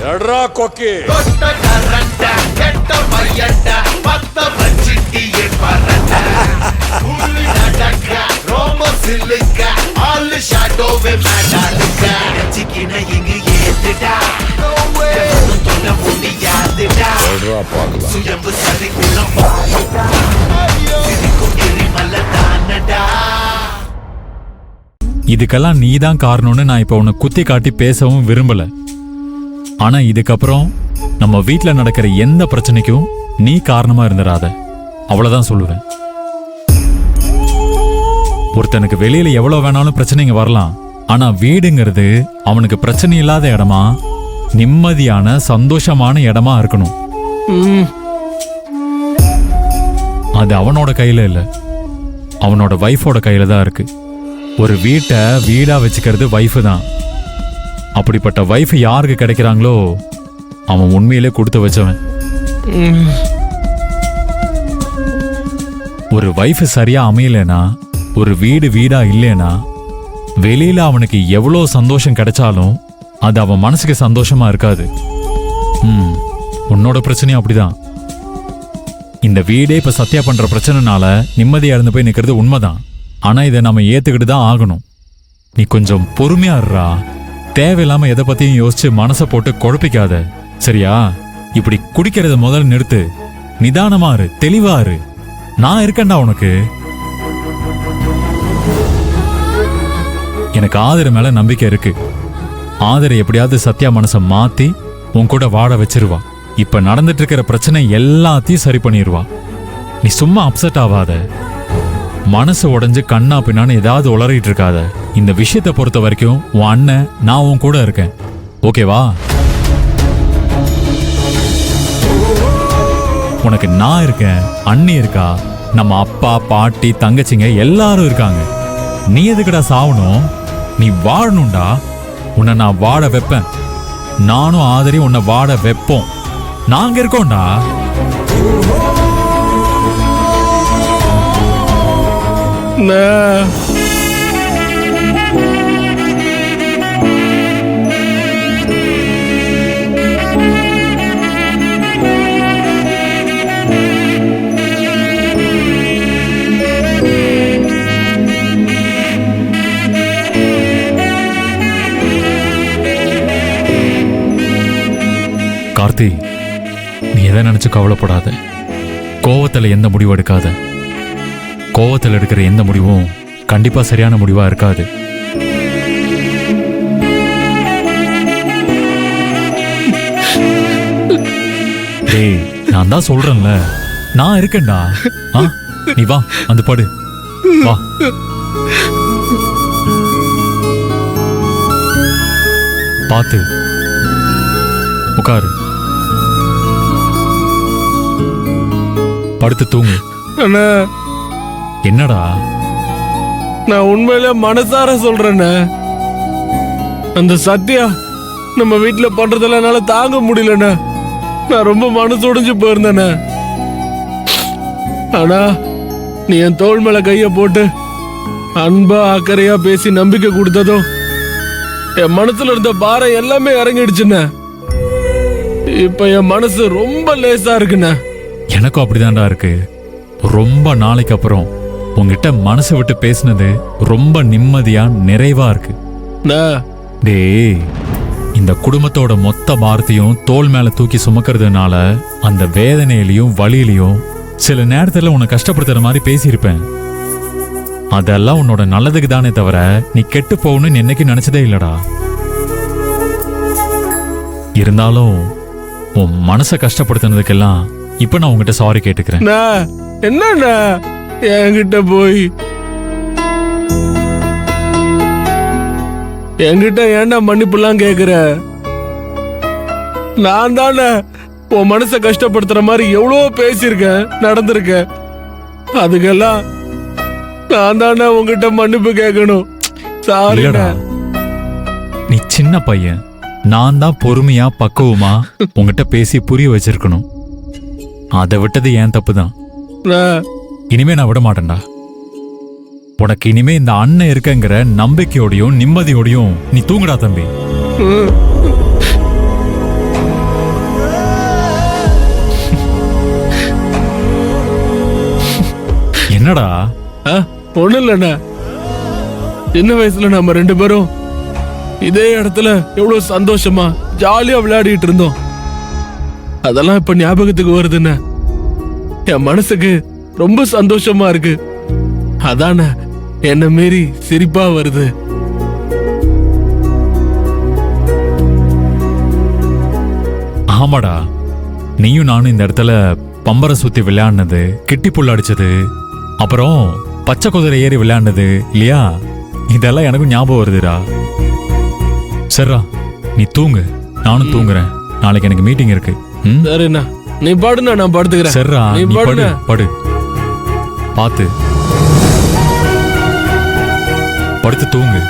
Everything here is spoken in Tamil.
எட்ரா கொக்கி இதுக்கெல்லாம் நீதான் காரணம்னு நான் இப்ப உன்னை குத்தி காட்டி பேசவும் விரும்பல. ஆனா இதுக்கப்புறம் நம்ம வீட்ல நடக்கிற எந்த பிரச்சனைக்கும் நீ காரணமா இருந்துடாத, அவ்வளவுதான் சொல்லுவேன். ஒருத்தனுக்கு வெளியில எவ்வளவு வேணாலும் பிரச்சனைங்க வரலாம், ஆனா வீடுங்கிறது அவனுக்கு பிரச்சனை இல்லாத இடமா, நிம்மதியான சந்தோஷமான இடமா இருக்கணும். அது அவனோட கையில இல்ல, அவனோட வைஃபோட கையில தான் இருக்கு. ஒரு வீட்டை வீடா வச்சுக்கிறது வைஃப் தான். அப்படிப்பட்ட வைஃப் யாருக்கு கிடைக்கிறாங்களோ அவன் உண்மையிலே கொடுத்து வச்சவன். ஒரு வைஃப் சரியா அமையலனா, ஒரு வீடு வீடா இல்லைனா, வெளியில அவனுக்கு எவ்வளவு சந்தோஷம் கிடைச்சாலும் அது அவன் மனசுக்கு சந்தோஷமா இருக்காது. உன்னோட பிரச்சனையும் அப்படிதான். இந்த வீடே இப்ப சத்யா பண்ற பிரச்சனைனால நிம்மதியா இருந்து போய் நிக்கிறது உண்மைதான். ஆனா இதை நம்ம ஏத்துக்கிட்டு தான் ஆகணும். நீ கொஞ்சம் பொறுமையா இருடா. தேவையில்லாம எதை பத்தியும் யோசிச்சு மனசை போட்டு குழப்பிக்காத, சரியா? இப்படி குடிக்கிறத முதல்ல நிறுத்து. நிதானமா இரு, தெளிவா இரு. நான் இருக்கேன்டா உனக்கு. எனக்கு ஆதர மேல நம்பிக்கை இருக்கு. ஆதரை எப்படியாவது சத்யா மனசை மாத்தி உன் கூட வாழ வச்சிருவா. இப்ப நடந்துட்டு இருக்கிற பிரச்சனை எல்லாத்தையும் சரி பண்ணிடுவா. நீ சும்மா அப்செட் ஆகாத. மனசு உடைஞ்சு கண்ணா பின்னான்னு ஏதாவது உளறிட்டு இருக்காத. இந்த விஷயத்தை பொறுத்த வரைக்கும் உன் அண்ணன் நான் உன் கூட இருக்கேன், ஓகேவா? உனக்கு நான் இருக்கேன், அண்ணி இருக்கா, நம்ம அப்பா பாட்டி தங்கச்சிங்க எல்லாரும் இருக்காங்க. நீ எதுக்குடா சாவணும்? நீ வாழணும்டா. உன்னை நான் வாழ வைப்பேன். நானும் ஆதரி உன்னை வாழ வைப்போம். நாங்க இருக்கோம்டா. கார்த்தி, நீ எதை நினைச்சு கவலைப்படாத. கோவத்துல எந்த முடிவு எடுக்காத. கோவத்தில் எடுக்கிற எந்த முடிவும் கண்டிப்பா சரியான முடிவா இருக்காது. டேய், நான் தான் சொல்றேன்ல, நான் இருக்கேன்டா. நீ வா, வந்து படு, வா. பாத்து உட்காரு, படுத்து தூங்கு. என்னடா? நான் உண்மையில மனசார சொல்றேன்னு, அந்த சத்யா நம்ம வீட்டுல பண்றதெல்லாம் என்னால தாங்க முடியலண்ணா. நான் ரொம்ப மனசு உடைஞ்சு போயிருந்தேண்ண. ஆனா நீ என் தோள் மேல கைய போட்டு அன்பா அக்கறையா பேசி நம்பிக்கை கொடுத்ததும் என் மனசுல இருந்த பாரம் எல்லாமே இறங்கிடுச்சுண்ண. இப்ப என் மனசு ரொம்ப லேசா இருக்குண்ண. எனக்கும் அப்படிதான்டா இருக்கு. ரொம்ப நாளைக்கு அப்புறம் உங்ககிட்ட மனசு விட்டு பேசினது ரொம்ப நிம்மதியா நிறைவா இருக்கு. டேய், இந்த குடும்பத்தோட மொத்த பாரத்தையும் தோல் மேல தூக்கி சுமக்கிறதுனால அந்த வேதனையிலையும் வலியிலையும் சில நேரத்துல உன்னை கஷ்டப்படுத்துற மாதிரி பேசியிருப்பேன். அதெல்லாம் உன்னோட நல்லதுக்கு தானே தவிர நீ கெட்டு போகணும்னு என்னைக்கு நினைச்சதே இல்லடா. இருந்தாலும் உன் மனசை கஷ்டப்படுத்தினதுக்கெல்லாம் இப்ப நான் உங்ககிட்ட சாரி கேட்டுக்கிறேன். என்னண்ணா என்கிட்ட போய் என்கிட்ட ஏன்டா மன்னிப்புலாம் கேக்குற? நான் தானே உன் மனசை கஷ்டப்படுத்துற மாதிரி எவ்வளவோ பேசியிருக்கேன், நடந்திருக்கேன். அதுக்கெல்லாம் நான் தானே உங்ககிட்ட மன்னிப்பு கேட்கணும். சாரிடா. நீ சின்ன பையன், நான் தான் பொறுமையா பக்குவமா உங்ககிட்ட பேசி புரிய வச்சிருக்கணும். அதை விட்டது ஏன் தப்புதான். இனிமே நான் விட மாட்டேன்டா. உனக்கு இனிமே இந்த அண்ணன் இருக்கங்கிற நம்பிக்கையோடையும் நிம்மதியோடையும் நீ தூங்குடா தம்பி. ஒண்ணும் இல்லண்ணா, சின்ன வயசுல நம்ம 2 பேரும் இதே இடத்துல எவ்வளவு சந்தோஷமா ஜாலியா விளையாடிட்டு இருந்தோம். அதெல்லாம் இப்ப ஞாபகத்துக்கு வருதுண்ணா. என் மனசுக்கு ரொம்ப சந்தோஷமா இருக்கு. அதான என்ன மீறி சிரிப்பா வருது. ஆமாடா, நீயும் நானும் இந்த இடத்துல பம்பரை சுத்தி விளையாடினது, கிட்டி புல் அடிச்சது, அப்புறம் பச்சை குதிரை ஏறி விளையாடினது இல்லையா? இதெல்லாம் எனக்கும் ஞாபகம் வருதுடா. சரிடா, நீ தூங்கு, நானும் தூங்குறேன். நாளைக்கு எனக்கு மீட்டிங் இருக்கு. சரிண்ணா, நீ பாடுண்ணா, நான் படுத்துக்கிறேன். சரிடா, நீ நீ படு பாடுண்ணா. படு. பார்த்து படுத்து தூங்கு.